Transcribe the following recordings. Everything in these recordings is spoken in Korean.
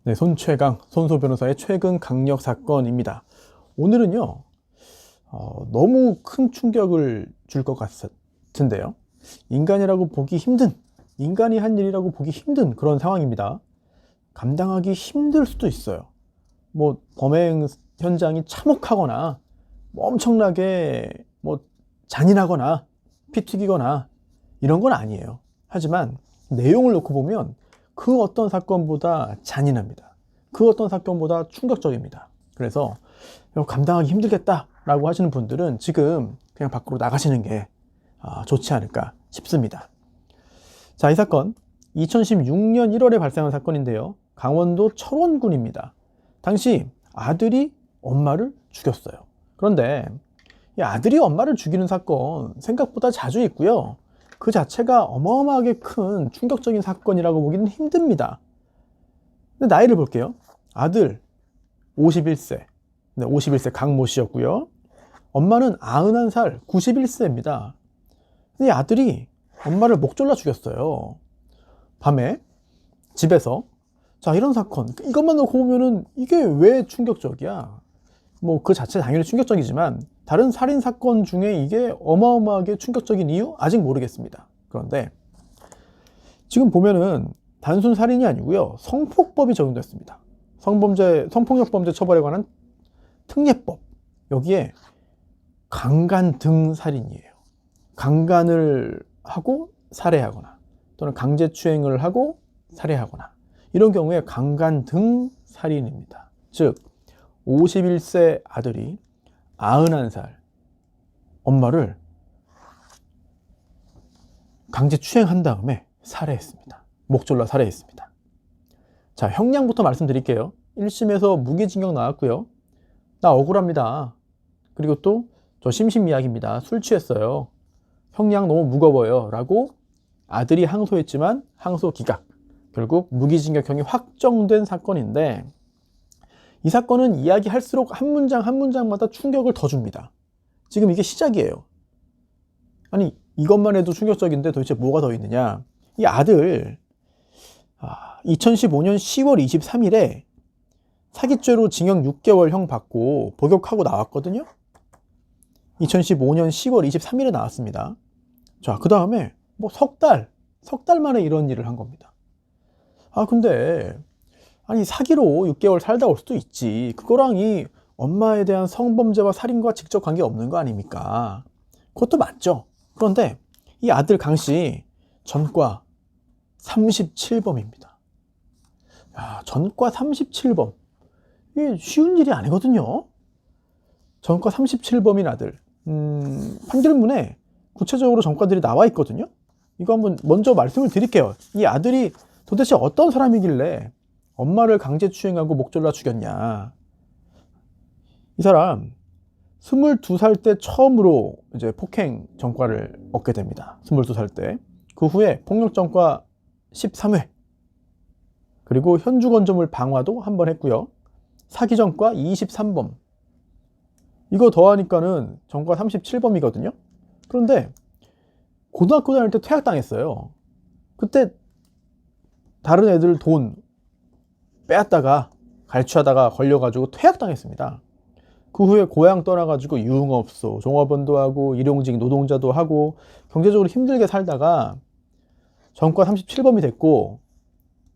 네, 손최강, 손소 변호사의 최근 강력 사건입니다. 오늘은요, 너무 큰 충격을 줄 것 같은데요. 인간이라고 보기 힘든, 인간이 한 일이라고 보기 힘든 그런 상황입니다. 감당하기 힘들 수도 있어요. 뭐, 범행 현장이 참혹하거나, 뭐 엄청나게 잔인하거나, 피 튀기거나, 이런 건 아니에요. 하지만, 내용을 놓고 보면, 그 어떤 사건보다 잔인합니다. 그 어떤 사건보다 충격적입니다. 그래서 감당하기 힘들겠다라고 하시는 분들은 지금 그냥 밖으로 나가시는 게 좋지 않을까 싶습니다. 자, 이 사건 2016년 1월에 발생한 사건인데요. 강원도 철원군입니다. 당시 아들이 엄마를 죽였어요. 그런데 이 아들이 엄마를 죽이는 사건 생각보다 자주 있고요. 그 자체가 어마어마하게 큰 충격적인 사건이라고 보기는 힘듭니다. 근데 나이를 볼게요. 아들 51세, 51세 강모 씨였고요. 엄마는 91살 91세입니다. 근데 이 아들이 엄마를 목 졸라 죽였어요. 밤에 집에서. 자, 이런 사건, 이것만 놓고 보면은 이게 왜 충격적이야? 뭐 그 자체 당연히 충격적이지만 다른 살인 사건 중에 이게 어마어마하게 충격적인 이유? 아직 모르겠습니다. 그런데 지금 보면은 단순 살인이 아니고요. 성폭법이 적용됐습니다. 성폭력범죄 처벌에 관한 특례법. 여기에 강간 등 살인이에요. 강간을 하고 살해하거나 또는 강제추행을 하고 살해하거나 이런 경우에 강간 등 살인입니다. 즉 51세 아들이 91살 엄마를 강제 추행한 다음에 살해했습니다. 목 졸라 살해했습니다. 자, 형량부터 말씀드릴게요. 1심에서 무기징역 나왔고요. 나 억울합니다. 그리고 또 저 심신미약입니다. 술 취했어요. 형량 너무 무거워요. 라고 아들이 항소했지만 항소 기각. 결국 무기징역형이 확정된 사건인데 이 사건은 이야기할수록 한 문장 한 문장마다 충격을 더 줍니다. 지금 이게 시작이에요. 아니, 이것만 해도 충격적인데 도대체 뭐가 더 있느냐. 이 아들 2015년 10월 23일에 사기죄로 징역 6개월형 받고 복역하고 나왔거든요. 2015년 10월 23일에 나왔습니다. 자, 그 다음에 석 달 만에 이런 일을 한 겁니다. 근데 아니 사기로 6개월 살다 올 수도 있지. 그거랑 이 엄마에 대한 성범죄와 살인과 직접 관계 없는 거 아닙니까? 그것도 맞죠. 그런데 이 아들 강씨 전과 37범입니다. 전과 37범. 이게 쉬운 일이 아니거든요. 전과 37범인 아들. 판결문에 구체적으로 전과들이 나와 있거든요. 이거 한번 먼저 말씀을 드릴게요. 이 아들이 도대체 어떤 사람이길래 엄마를 강제추행하고 목 졸라 죽였냐. 이 사람 22살 때 처음으로 이제 폭행 전과를 얻게 됩니다. 22살 때. 그 후에 폭력 전과 13회. 그리고 현주건조물 방화도 한 번 했고요. 사기 전과 23범. 이거 더하니까는 전과 37범이거든요. 그런데 고등학교 다닐 때 퇴학당했어요. 그때 다른 애들 돈 빼앗다가 갈취하다가 걸려가지고 퇴학당했습니다. 그 후에 고향 떠나가지고 유흥업소, 종업원도 하고 일용직 노동자도 하고 경제적으로 힘들게 살다가 전과 37범이 됐고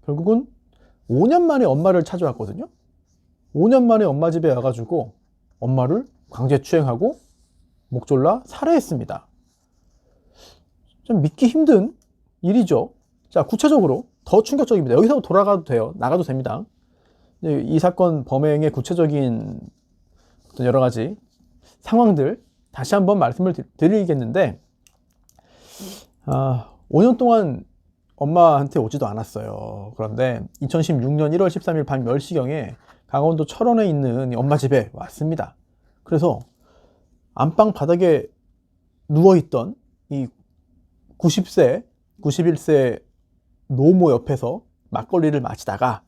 결국은 5년 만에 엄마를 찾아왔거든요. 5년 만에 엄마 집에 와가지고 엄마를 강제추행하고 목 졸라 살해했습니다. 좀 믿기 힘든 일이죠. 자, 구체적으로 더 충격적입니다. 여기서 돌아가도 돼요. 나가도 됩니다. 이 사건 범행의 구체적인 어떤 여러 가지 상황들 다시 한번 말씀을 드리겠는데 5년 동안 엄마한테 오지도 않았어요. 그런데 2016년 1월 13일 밤 10시경에 강원도 철원에 있는 엄마 집에 왔습니다. 그래서 안방 바닥에 누워있던 이 90세, 91세 노모 옆에서 막걸리를 마시다가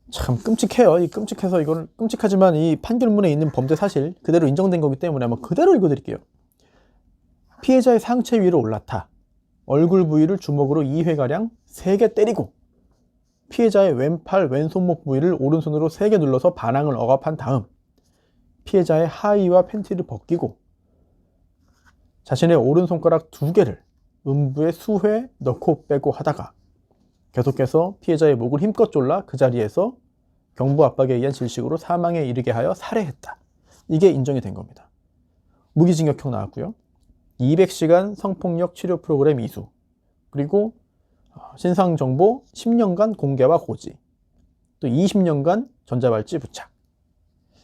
참 끔찍해요. 이 끔찍해서 이거는 끔찍하지만 이 판결문에 있는 범죄 사실 그대로 인정된 거기 때문에 한번 그대로 읽어드릴게요. 피해자의 상체 위로 올라타 얼굴 부위를 주먹으로 2회가량 3개 때리고 피해자의 왼팔, 왼손목 부위를 오른손으로 세게 눌러서 반항을 억압한 다음 피해자의 하의와 팬티를 벗기고 자신의 오른손가락 2개를 음부에 수회 넣고 빼고 하다가 계속해서 피해자의 목을 힘껏 졸라 그 자리에서 경부 압박에 의한 질식으로 사망에 이르게 하여 살해했다. 이게 인정이 된 겁니다. 무기징역형 나왔고요. 200시간 성폭력 치료 프로그램 이수, 그리고 신상정보 10년간 공개와 고지, 또 20년간 전자발찌 부착.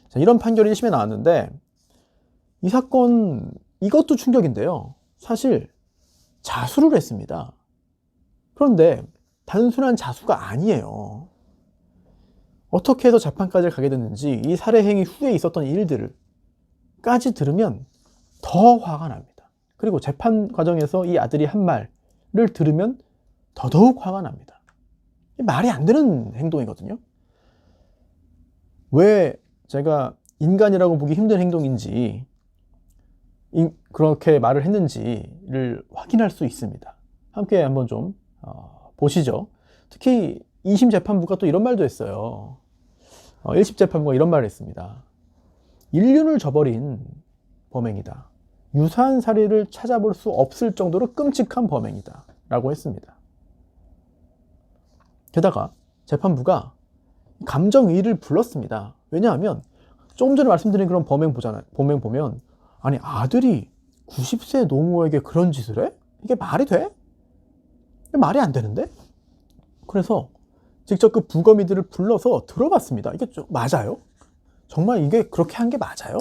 자, 이런 판결이 1심에 나왔는데 이 사건 이것도 충격인데요. 사실 자수를 했습니다. 그런데 단순한 자수가 아니에요. 어떻게 해서 재판까지 가게 됐는지 이 살해 행위 후에 있었던 일들까지 들으면 더 화가 납니다. 그리고 재판 과정에서 이 아들이 한 말을 들으면 더더욱 화가 납니다. 말이 안 되는 행동이거든요. 왜 제가 인간이라고 보기 힘든 행동인지 그렇게 말을 했는지를 확인할 수 있습니다. 함께 한번 좀 보시죠. 특히 2심 재판부가 또 이런 말도 했어요. 1심 재판부가 이런 말을 했습니다. 인륜을 저버린 범행이다. 유사한 사례를 찾아볼 수 없을 정도로 끔찍한 범행이다 라고 했습니다. 게다가 재판부가 감정이입을 불렀습니다. 왜냐하면 조금 전에 말씀드린 그런 범행 보면 아니 아들이 90세 노모에게 그런 짓을 해? 이게 말이 돼? 말이 안 되는데? 그래서 직접 그 부검이들을 불러서 들어봤습니다. 이게 좀 맞아요? 정말 이게 그렇게 한 게 맞아요?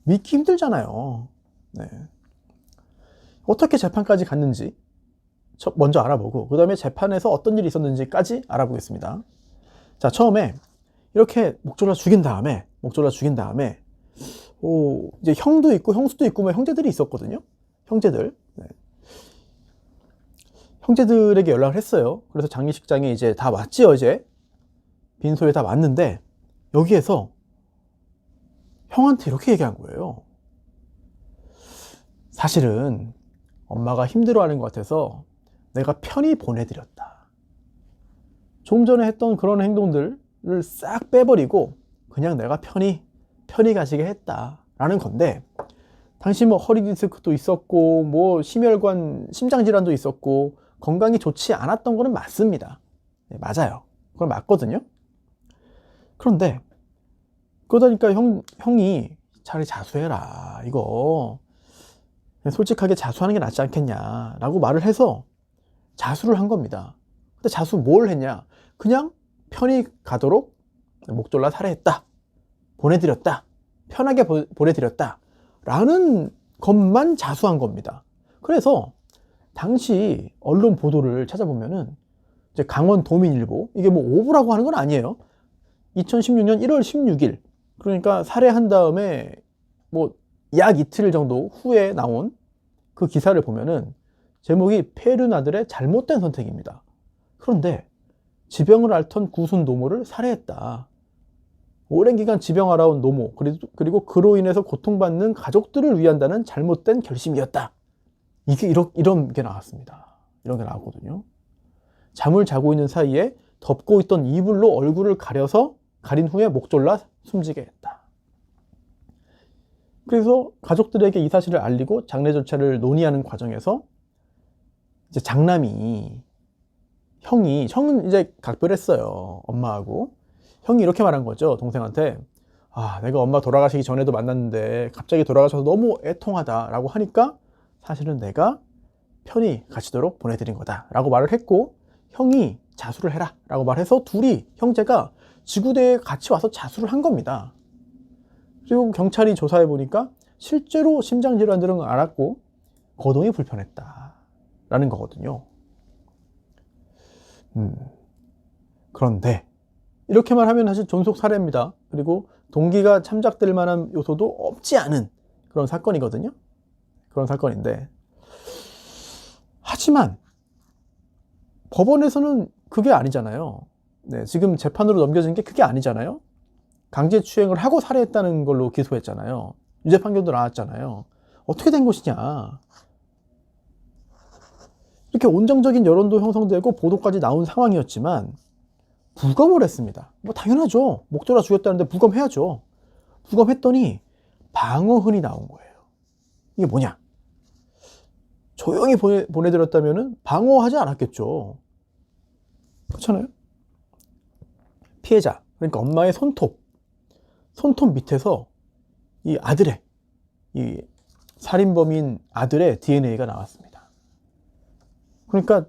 믿기 힘들잖아요. 네. 어떻게 재판까지 갔는지 먼저 알아보고 그 다음에 재판에서 어떤 일이 있었는지까지 알아보겠습니다. 자, 처음에 이렇게 목 졸라 죽인 다음에 이제 형도 있고 형수도 있고 뭐 형제들이 있었거든요. 형제들. 네. 형제들에게 연락을 했어요. 그래서 장례식장에 이제 다 왔지, 어제. 빈소에 다 왔는데 여기에서 형한테 이렇게 얘기한 거예요. 사실은 엄마가 힘들어하는 것 같아서 내가 편히 보내드렸다. 좀 전에 했던 그런 행동들을 싹 빼버리고 그냥 내가 편히 가시게 했다라는 건데, 당시 뭐 허리 디스크도 있었고 뭐 심혈관 심장질환도 있었고 건강이 좋지 않았던 거는 맞습니다. 네, 맞아요. 그건 맞거든요. 그런데 그러다니까 형이 차라리 자수해라. 이거 솔직하게 자수하는 게 낫지 않겠냐 라고 말을 해서 자수를 한 겁니다. 근데 자수 뭘 했냐? 그냥 편히 가도록 목 졸라 살해했다, 보내드렸다, 편하게 보내드렸다 라는 것만 자수한 겁니다. 그래서 당시 언론 보도를 찾아보면은 이제 강원도민일보, 이게 뭐 오보라고 하는 건 아니에요. 2016년 1월 16일, 그러니까 살해한 다음에 뭐 약 이틀 정도 후에 나온 그 기사를 보면은 제목이 페르나들의 잘못된 선택입니다. 그런데 지병을 앓던 구순 노모를 살해했다. 오랜 기간 지병 앓아온 노모, 그리고 그로 인해서 고통받는 가족들을 위한다는 잘못된 결심이었다. 이런 게 나왔습니다. 이런 게 나왔거든요. 잠을 자고 있는 사이에 덮고 있던 이불로 얼굴을 가린 후에 목 졸라 숨지게 했다. 그래서 가족들에게 이 사실을 알리고 장례 절차를 논의하는 과정에서 이제 장남이 형은 이제 각별했어요. 엄마하고. 형이 이렇게 말한 거죠. 동생한테. 내가 엄마 돌아가시기 전에도 만났는데 갑자기 돌아가셔서 너무 애통하다 라고 하니까 사실은 내가 편히 가시도록 보내드린 거다 라고 말을 했고, 형이 자수를 해라 라고 말해서 형제가 지구대에 같이 와서 자수를 한 겁니다. 그리고 경찰이 조사해 보니까 실제로 심장질환들은 앓았고 거동이 불편했다 라는 거거든요. 그런데 이렇게만 하면 사실 존속 살해입니다. 그리고 동기가 참작될 만한 요소도 없지 않은 그런 사건이거든요. 그런 사건인데, 하지만 법원에서는 그게 아니잖아요. 네, 지금 재판으로 넘겨진 게 그게 아니잖아요. 강제추행을 하고 살해했다는 걸로 기소했잖아요. 유죄 판결도 나왔잖아요. 어떻게 된 것이냐. 이렇게 온정적인 여론도 형성되고 보도까지 나온 상황이었지만 부검을 했습니다. 뭐 당연하죠. 목 졸라 죽였다는데 부검해야죠. 부검했더니 방어흔이 나온 거예요. 이게 뭐냐? 조용히 보내드렸다면 방어하지 않았겠죠. 그렇잖아요. 피해자, 그러니까 엄마의 손톱 밑에서 이 아들의, 이 살인범인 아들의 DNA가 나왔습니다. 그러니까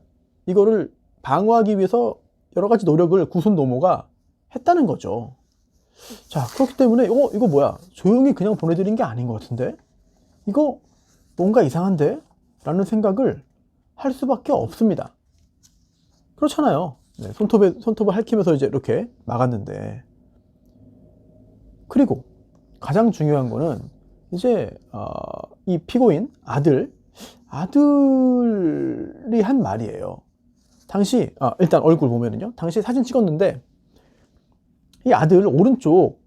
이거를 방어하기 위해서 여러 가지 노력을 구순 노모가 했다는 거죠. 자, 그렇기 때문에 이거 뭐야? 조용히 그냥 보내드린 게 아닌 것 같은데? 이거 뭔가 이상한데? 라는 생각을 할 수밖에 없습니다. 그렇잖아요. 네, 손톱을 핥히면서 이제 이렇게 막았는데. 그리고 가장 중요한 거는 이제 이 피고인 아들이 한 말이에요. 당시 일단 얼굴 보면은요, 당시 사진 찍었는데 이 아들 오른쪽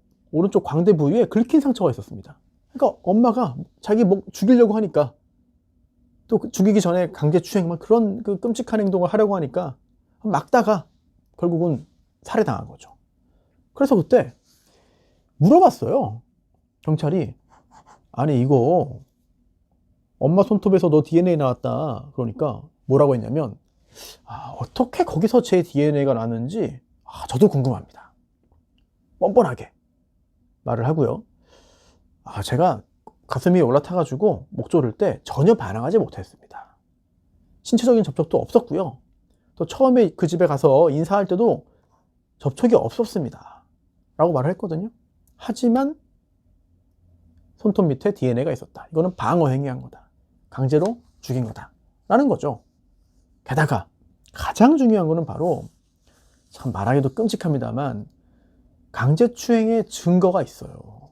광대 부위에 긁힌 상처가 있었습니다. 그러니까 엄마가 자기 목 죽이려고 하니까, 또 죽이기 전에 강제추행 그런 그 끔찍한 행동을 하려고 하니까 막다가 결국은 살해당한 거죠. 그래서 그때 물어봤어요. 경찰이, 아니 이거 엄마 손톱에서 너 DNA 나왔다. 그러니까 뭐라고 했냐면, 어떻게 거기서 제 DNA가 나왔는지 저도 궁금합니다. 뻔뻔하게 말을 하고요. 제가 가슴이 올라타가지고 목 조를 때 전혀 반항하지 못했습니다. 신체적인 접촉도 없었고요. 또 처음에 그 집에 가서 인사할 때도 접촉이 없었습니다. 라고 말을 했거든요. 하지만 손톱 밑에 DNA가 있었다. 이거는 방어 행위한 거다. 강제로 죽인 거다. 라는 거죠. 게다가 가장 중요한 거는 바로, 참 말하기도 끔찍합니다만, 강제추행의 증거가 있어요.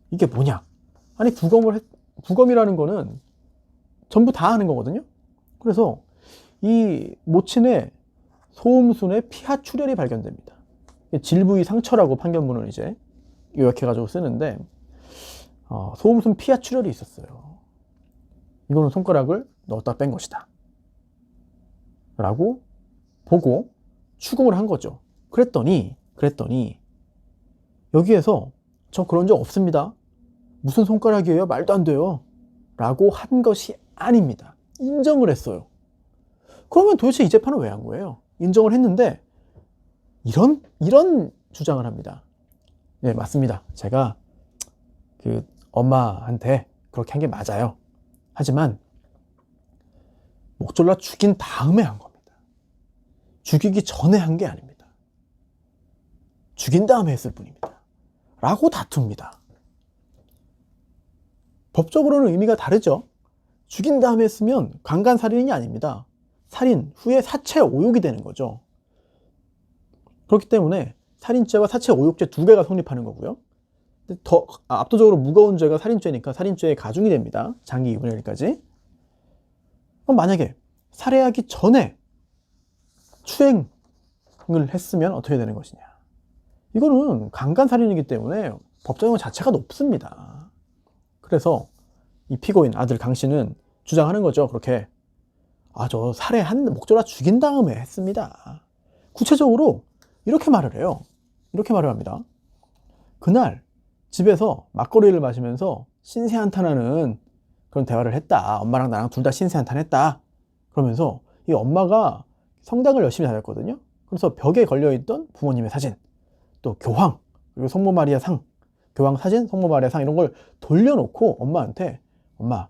이게 뭐냐? 아니 부검이라는 거는 전부 다 하는 거거든요. 그래서 이 모친의 소음순에 피하 출혈이 발견됩니다. 질부위 상처라고 판결문을 이제 요약해가지고 쓰는데, 소음순 피하 출혈이 있었어요. 이거는 손가락을 넣었다 뺀 것이다 라고 보고 추궁을 한 거죠. 그랬더니 여기에서 저 그런 적 없습니다. 무슨 손가락이에요? 말도 안 돼요. 라고 한 것이 아닙니다. 인정을 했어요. 그러면 도대체 이 재판은 왜 한 거예요? 인정을 했는데 이런 주장을 합니다. 네, 맞습니다. 제가 그 엄마한테 그렇게 한 게 맞아요. 하지만 목 졸라 죽인 다음에 한 겁니다. 죽이기 전에 한 게 아닙니다. 죽인 다음에 했을 뿐입니다. 라고 다툽니다. 법적으로는 의미가 다르죠. 죽인 다음에 했으면 강간살인이 아닙니다. 살인 후에 사체 오욕이 되는 거죠. 그렇기 때문에 살인죄와 사체 오욕죄 두 개가 성립하는 거고요. 더 압도적으로 무거운 죄가 살인죄니까 살인죄에 가중이 됩니다. 장기 2분의 1까지. 그럼 만약에 살해하기 전에 추행을 했으면 어떻게 되는 것이냐. 이거는 강간살인이기 때문에 법정형 자체가 높습니다. 그래서 이 피고인 아들 강 씨는 주장하는 거죠. 그렇게 저 목 졸라 죽인 다음에 했습니다. 구체적으로 이렇게 말을 해요. 이렇게 말을 합니다. 그날 집에서 막걸리를 마시면서 신세한탄하는 그런 대화를 했다. 엄마랑 나랑 둘 다 신세한탄했다. 그러면서 이 엄마가 성당을 열심히 다녔거든요. 그래서 벽에 걸려있던 부모님의 사진, 또 교황, 그리고 성모 마리아 상, 교황 사진, 성모 마리아 상 이런 걸 돌려놓고 엄마한테, 엄마,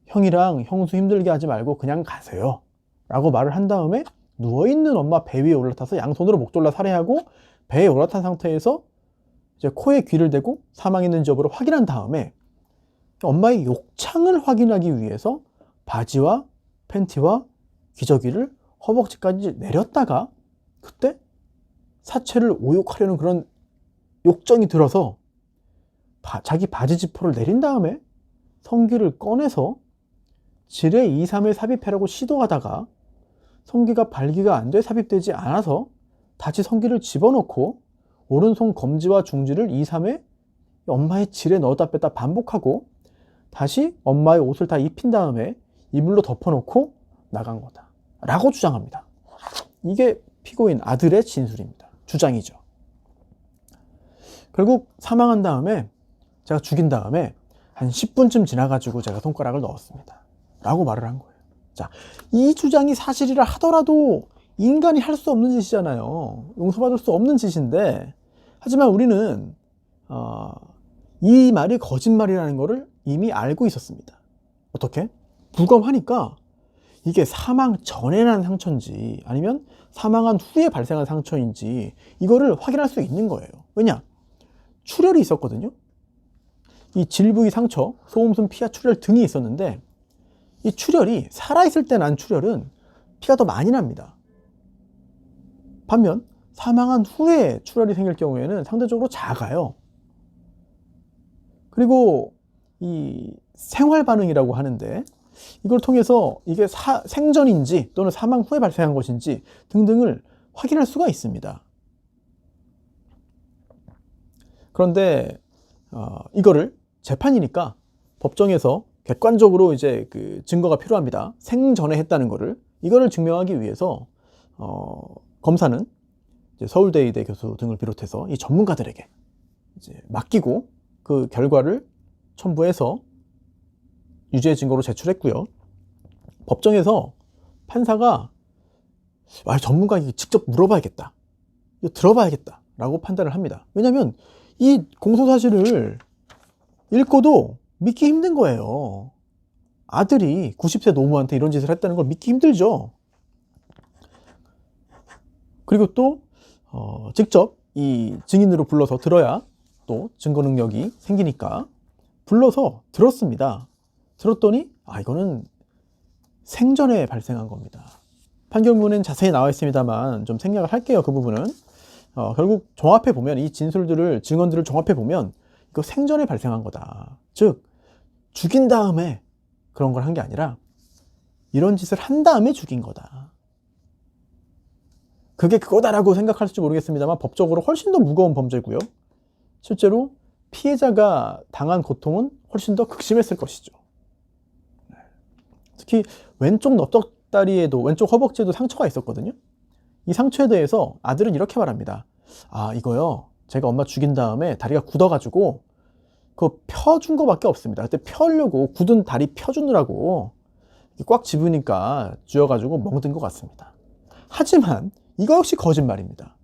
형이랑 형수 힘들게 하지 말고 그냥 가세요. 라고 말을 한 다음에 누워있는 엄마 배 위에 올라타서 양손으로 목 졸라 살해하고, 배에 올라탄 상태에서 이제 코에 귀를 대고 사망했는지 여부를 확인한 다음에 엄마의 욕창을 확인하기 위해서 바지와 팬티와 기저귀를 허벅지까지 내렸다가 그때 사체를 오욕하려는 그런 욕정이 들어서 자기 바지 지퍼를 내린 다음에 성기를 꺼내서 질에 2, 3회 삽입해라고 시도하다가 성기가 발기가 안 돼 삽입되지 않아서 다시 성기를 집어넣고 오른손 검지와 중지를 2, 3회 엄마의 질에 넣었다 뺐다 반복하고 다시 엄마의 옷을 다 입힌 다음에 이불로 덮어놓고 나간 거다 라고 주장합니다. 이게 피고인 아들의 진술입니다. 주장이죠. 결국 사망한 다음에 제가 죽인 다음에 한 10분쯤 지나가지고 제가 손가락을 넣었습니다. 라고 말을 한 거예요. 자, 이 주장이 사실이라 하더라도 인간이 할 수 없는 짓이잖아요. 용서받을 수 없는 짓인데, 하지만 우리는 이 말이 거짓말이라는 것을 이미 알고 있었습니다. 어떻게? 부검하니까 이게 사망 전에 난 상처인지 아니면 사망한 후에 발생한 상처인지 이거를 확인할 수 있는 거예요. 왜냐? 출혈이 있었거든요. 이 질 부위 상처, 소음순, 피하, 출혈 등이 있었는데 이 출혈이 살아있을 때 난 출혈은 피가 더 많이 납니다. 반면 사망한 후에 출혈이 생길 경우에는 상대적으로 작아요. 그리고 이 생활 반응이라고 하는데 이걸 통해서 이게 생전인지 또는 사망 후에 발생한 것인지 등등을 확인할 수가 있습니다. 그런데 이거를 재판이니까 법정에서 객관적으로 이제 그 증거가 필요합니다. 생전에 했다는 거를 이거를 증명하기 위해서 검사는 이제 서울대의대 교수 등을 비롯해서 이 전문가들에게 이제 맡기고 그 결과를 첨부해서 유죄 증거로 제출했고요. 법정에서 판사가 전문가에게 직접 물어봐야겠다, 이거 들어봐야겠다 라고 판단을 합니다. 왜냐하면 이 공소사실을 읽고도 믿기 힘든 거예요. 아들이 90세 노무한테 이런 짓을 했다는 걸 믿기 힘들죠. 그리고 또 직접 이 증인으로 불러서 들어야 또 증거 능력이 생기니까 불러서 들었습니다. 들었더니 이거는 생전에 발생한 겁니다. 판결문엔 자세히 나와 있습니다만 좀 생략을 할게요. 그 부분은 결국 종합해 보면 이 진술들을, 증언들을 종합해 보면 이거 생전에 발생한 거다. 즉 죽인 다음에 그런 걸 한 게 아니라 이런 짓을 한 다음에 죽인 거다. 그게 그거다라고 생각할지 모르겠습니다만 법적으로 훨씬 더 무거운 범죄고요. 실제로 피해자가 당한 고통은 훨씬 더 극심했을 것이죠. 특히 왼쪽 넙적다리에도, 왼쪽 허벅지에도 상처가 있었거든요. 이 상처에 대해서 아들은 이렇게 말합니다. 이거요, 제가 엄마 죽인 다음에 다리가 굳어가지고 그거 펴준 거밖에 없습니다. 그때 펴려고 굳은 다리 펴주느라고 꽉 집으니까 쥐어가지고 멍든 것 같습니다. 하지만 이거 역시 거짓말입니다.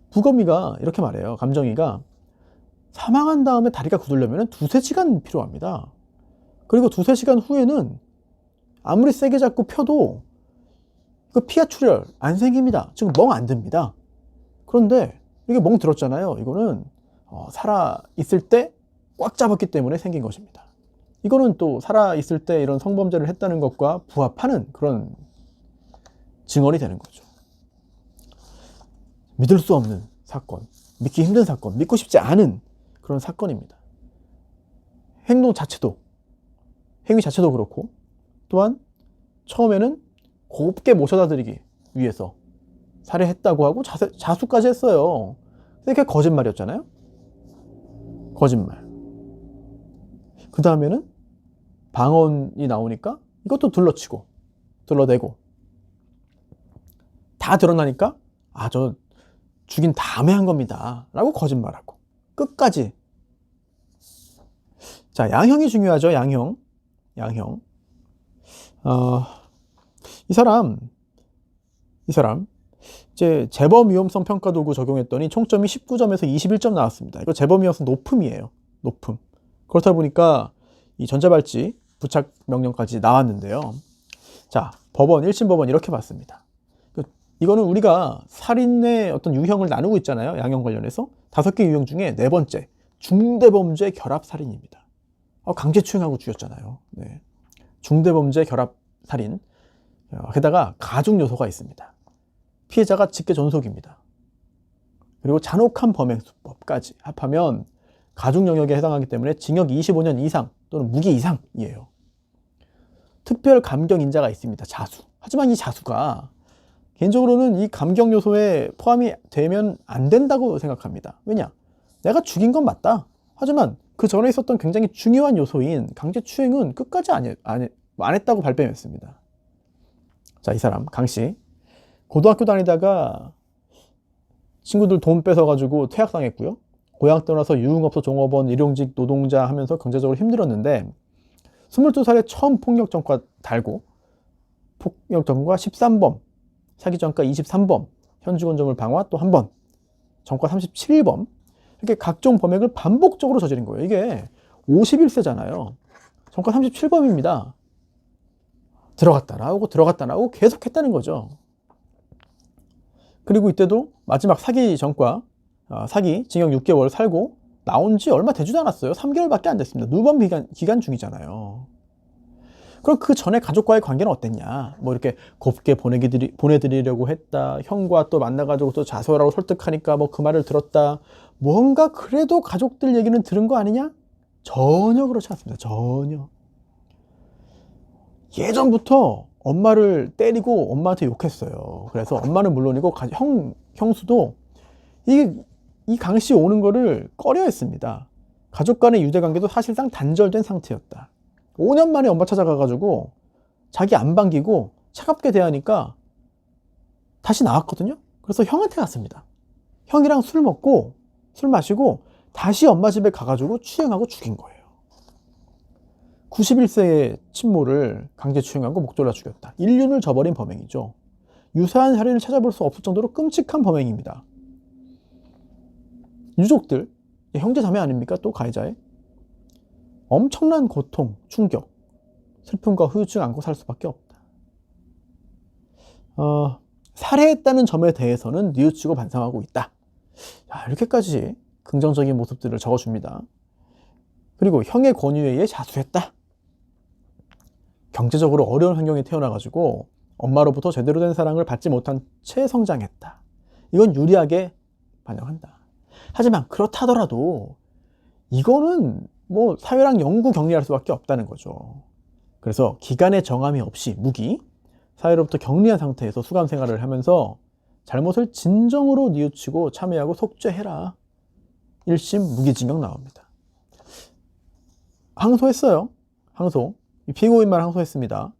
부검이가 이렇게 말해요. 감정이가 사망한 다음에 다리가 굳으려면 2-3시간 필요합니다. 그리고 2-3시간 후에는 아무리 세게 잡고 펴도 그 피하 출혈 안 생깁니다. 지금 멍 안 듭니다. 그런데 이게 멍 들었잖아요. 이거는 살아 있을 때 꽉 잡았기 때문에 생긴 것입니다. 이거는 또 살아 있을 때 이런 성범죄를 했다는 것과 부합하는 그런 증언이 되는 거죠. 믿을 수 없는 사건, 믿기 힘든 사건, 믿고 싶지 않은 그런 사건입니다. 행위 자체도 그렇고, 또한 처음에는 곱게 모셔다 드리기 위해서 살해했다고 하고 자수까지 했어요. 근데 그게 거짓말이었잖아요. 거짓말. 그 다음에는 방언이 나오니까 이것도 둘러대고 다 드러나니까 저 죽인 다음에 한 겁니다 라고 거짓말하고 끝까지. 자, 양형이 중요하죠. 양형. 이 사람 이제 재범 위험성 평가 도구 적용했더니 총점이 19점에서 21점 나왔습니다. 이거 재범 위험성 높음이에요. 높음. 그렇다 보니까 이 전자발찌 부착 명령까지 나왔는데요. 자, 1심 법원 이렇게 봤습니다. 이거는 우리가 살인의 어떤 유형을 나누고 있잖아요. 양형 관련해서 5개 유형 중에 4번째 중대범죄 결합살인입니다. 강제추행하고 죽였잖아요. 네. 중대범죄 결합살인. 게다가 가중 요소가 있습니다. 피해자가 직계 존속입니다. 그리고 잔혹한 범행 수법까지 합하면 가중 영역에 해당하기 때문에 징역 25년 이상 또는 무기 이상이에요. 특별 감경 인자가 있습니다. 자수. 하지만 이 자수가 개인적으로는 이 감경 요소에 포함이 되면 안 된다고 생각합니다. 왜냐? 내가 죽인 건 맞다. 하지만 그 전에 있었던 굉장히 중요한 요소인 강제추행은 끝까지 안 했다고 발뺌했습니다. 자, 이 사람 강씨 고등학교 다니다가 친구들 돈 뺏어가지고 퇴학당했고요. 고향 떠나서 유흥업소 종업원 일용직 노동자 하면서 경제적으로 힘들었는데 22살에 처음 폭력 전과 달고 폭력 전과 13범, 사기 전과 23범, 현직원점을 방화 또 한 번, 전과 37범 이렇게 각종 범행을 반복적으로 저지른 거예요. 이게 51세잖아요. 전과 37범입니다. 들어갔다 나오고 들어갔다 나오고 계속 했다는 거죠. 그리고 이때도 마지막 사기 전과 사기 징역 6개월 살고 나온 지 얼마 되지도 않았어요. 3개월밖에 안 됐습니다. 누범 기간 중이잖아요. 그럼 그 전에 가족과의 관계는 어땠냐? 뭐 이렇게 곱게 보내드리려고 했다. 형과 또 만나가지고 또 자수하라고 설득하니까 뭐 그 말을 들었다. 뭔가 그래도 가족들 얘기는 들은 거 아니냐? 전혀 그렇지 않습니다. 전혀. 예전부터 엄마를 때리고 엄마한테 욕했어요. 그래서 엄마는 물론이고 형수도 이 강씨 오는 거를 꺼려 했습니다. 가족 간의 유대관계도 사실상 단절된 상태였다. 5년 만에 엄마 찾아가가지고 자기 안 반기고 차갑게 대하니까 다시 나왔거든요. 그래서 형한테 갔습니다. 형이랑 술 마시고 다시 엄마 집에 가가지고 추행하고 죽인 거예요. 91세의 친모를 강제 추행하고 목 졸라 죽였다. 인륜을 저버린 범행이죠. 유사한 사례를 찾아볼 수 없을 정도로 끔찍한 범행입니다. 유족들, 형제 자매 아닙니까? 또 가해자의 엄청난 고통, 충격, 슬픔과 후유증 안고 살 수밖에 없다. 살해했다는 점에 대해서는 뉘우치고 반성하고 있다. 자, 이렇게까지 긍정적인 모습들을 적어줍니다. 그리고 형의 권유에 의해 자수했다. 경제적으로 어려운 환경에 태어나가지고 엄마로부터 제대로 된 사랑을 받지 못한 채 성장했다. 이건 유리하게 반영한다. 하지만 그렇다더라도 이거는 뭐 사회랑 영구 격리할 수밖에 없다는 거죠. 그래서 기간의 정함이 없이 무기, 사회로부터 격리한 상태에서 수감 생활을 하면서 잘못을 진정으로 뉘우치고 참회하고 속죄해라. 1심 무기징역 나옵니다. 항소했어요. 항소. 피고인만 항소했습니다.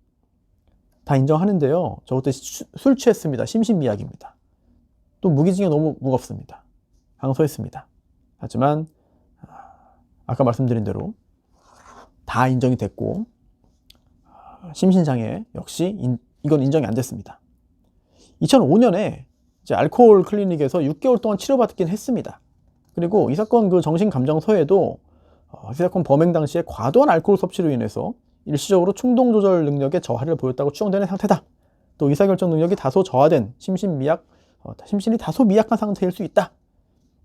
다 인정하는데요. 저 그때 술 취했습니다. 심신미약입니다. 또 무기징역 너무 무겁습니다. 항소했습니다. 하지만 아까 말씀드린 대로 다 인정이 됐고 심신장애 역시 이건 인정이 안 됐습니다. 2005년에 이제 알코올 클리닉에서 6개월 동안 치료받긴 했습니다. 그리고 이 사건 그 정신감정서에도 이 사건 범행 당시에 과도한 알코올 섭취로 인해서 일시적으로 충동 조절 능력에 저하를 보였다고 추정되는 상태다. 또 의사결정 능력이 다소 저하된 심신이 다소 미약한 상태일 수 있다.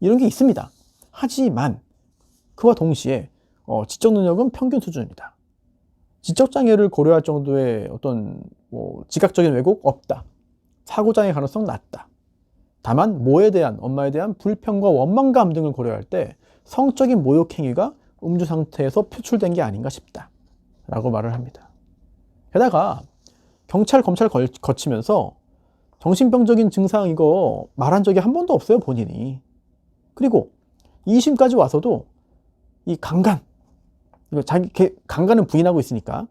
이런 게 있습니다. 하지만 그와 동시에 지적 능력은 평균 수준이다. 지적 장애를 고려할 정도의 어떤 지각적인 왜곡 없다. 사고 장애 가능성 낮다. 다만 엄마에 대한 불평과 원망감 등을 고려할 때 성적인 모욕 행위가 음주 상태에서 표출된 게 아닌가 싶다. 라고 말을 합니다. 게다가 경찰, 검찰 거치면서 정신병적인 증상 이거 말한 적이 한 번도 없어요, 본인이. 그리고 2심까지 와서도 이 강간, 이거 강간은 부인하고 있으니까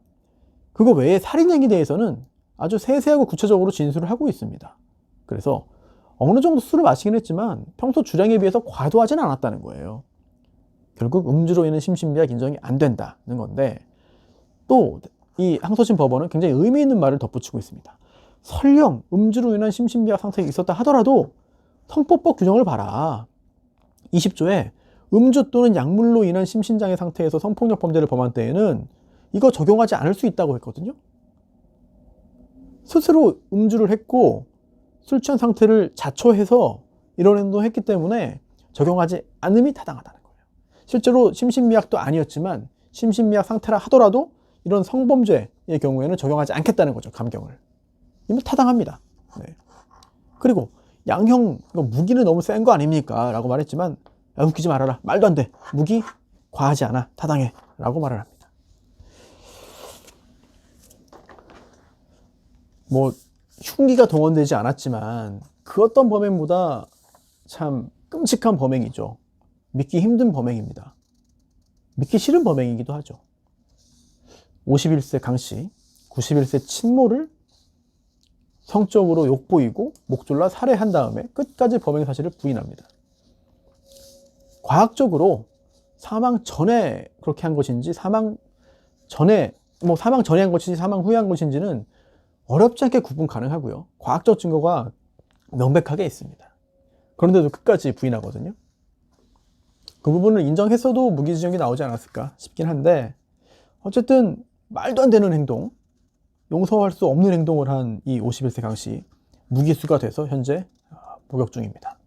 그거 외에 살인 행위에 대해서는 아주 세세하고 구체적으로 진술을 하고 있습니다. 그래서 어느 정도 술을 마시긴 했지만 평소 주량에 비해서 과도하진 않았다는 거예요. 결국 음주로 인한 심신미약 인정이 안 된다는 건데, 또 이 항소심 법원은 굉장히 의미 있는 말을 덧붙이고 있습니다. 설령 음주로 인한 심신미약 상태가 있었다 하더라도 성폭법 규정을 봐라. 20조에 음주 또는 약물로 인한 심신장애 상태에서 성폭력 범죄를 범한 때에는 이거 적용하지 않을 수 있다고 했거든요. 스스로 음주를 했고 술 취한 상태를 자초해서 이런 행동을 했기 때문에 적용하지 않음이 타당하다는 거예요. 실제로 심신미약도 아니었지만 심신미약 상태라 하더라도 이런 성범죄의 경우에는 적용하지 않겠다는 거죠. 감경을. 이면 타당합니다. 네. 그리고 양형 이거 무기는 너무 센 거 아닙니까? 라고 말했지만 웃기지 말아라. 말도 안 돼. 무기 과하지 않아. 타당해. 라고 말을 합니다. 뭐 흉기가 동원되지 않았지만 그 어떤 범행보다 참 끔찍한 범행이죠. 믿기 힘든 범행입니다. 믿기 싫은 범행이기도 하죠. 51세 강씨, 91세 친모를 성적으로 욕보이고 목졸라 살해한 다음에 끝까지 범행 사실을 부인합니다. 과학적으로 사망 전에 그렇게 한 것인지 사망 전에 한 것인지 사망 후에 한 것인지는 어렵지 않게 구분 가능하고요. 과학적 증거가 명백하게 있습니다. 그런데도 끝까지 부인하거든요. 그 부분을 인정했어도 무기징역이 나오지 않았을까 싶긴 한데, 어쨌든 말도 안 되는 행동, 용서할 수 없는 행동을 한 이 51세 강씨, 무기수가 돼서 현재 복역 중입니다.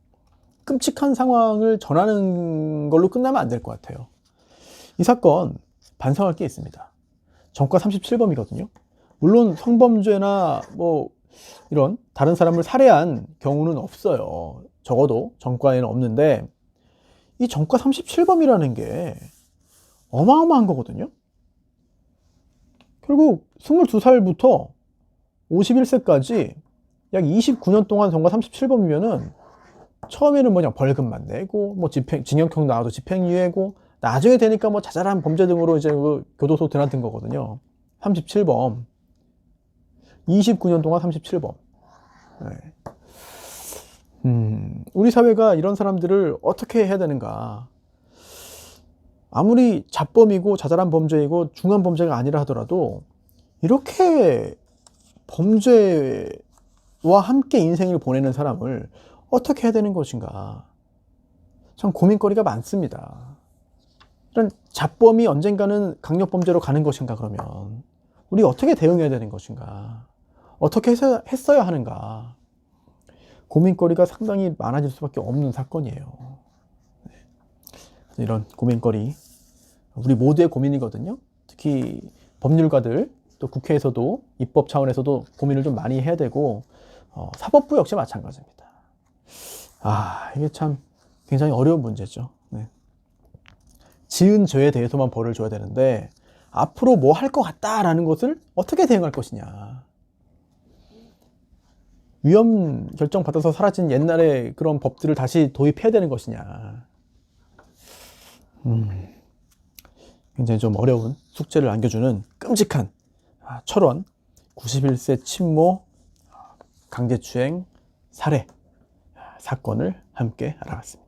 끔찍한 상황을 전하는 걸로 끝나면 안 될 것 같아요. 이 사건 반성할 게 있습니다. 전과 37범이거든요. 물론 성범죄나 이런 다른 사람을 살해한 경우는 없어요. 적어도 전과에는 없는데, 이 전과 37범이라는 게 어마어마한 거거든요. 결국 22살부터 51세까지 약 29년 동안 전과 37범이면은 처음에는 그냥 벌금만 내고 징역형 나와도 집행유예고, 나중에 되니까 자잘한 범죄 등으로 이제 교도소 드나든 거거든요. 37범 29년 동안 37범. 네. 우리 사회가 이런 사람들을 어떻게 해야 되는가. 아무리 잡범이고 자잘한 범죄이고 중한 범죄가 아니라 하더라도 이렇게 범죄와 함께 인생을 보내는 사람을 어떻게 해야 되는 것인가. 참 고민거리가 많습니다. 이런 잡범이 언젠가는 강력범죄로 가는 것인가. 그러면 우리 어떻게 대응해야 되는 것인가, 어떻게 했어야 하는가. 고민거리가 상당히 많아질 수밖에 없는 사건이에요. 이런 고민거리 우리 모두의 고민이거든요. 특히 법률가들, 또 국회에서도 입법 차원에서도 고민을 좀 많이 해야 되고, 사법부 역시 마찬가지입니다. 이게 참 굉장히 어려운 문제죠. 네. 지은 죄에 대해서만 벌을 줘야 되는데 앞으로 뭐 할 것 같다라는 것을 어떻게 대응할 것이냐. 위헌 결정 받아서 사라진 옛날의 그런 법들을 다시 도입해야 되는 것이냐. 굉장히 좀 어려운 숙제를 안겨주는 끔찍한 철원 91세 친모 강제추행 살해 사건을 함께 알아봤습니다.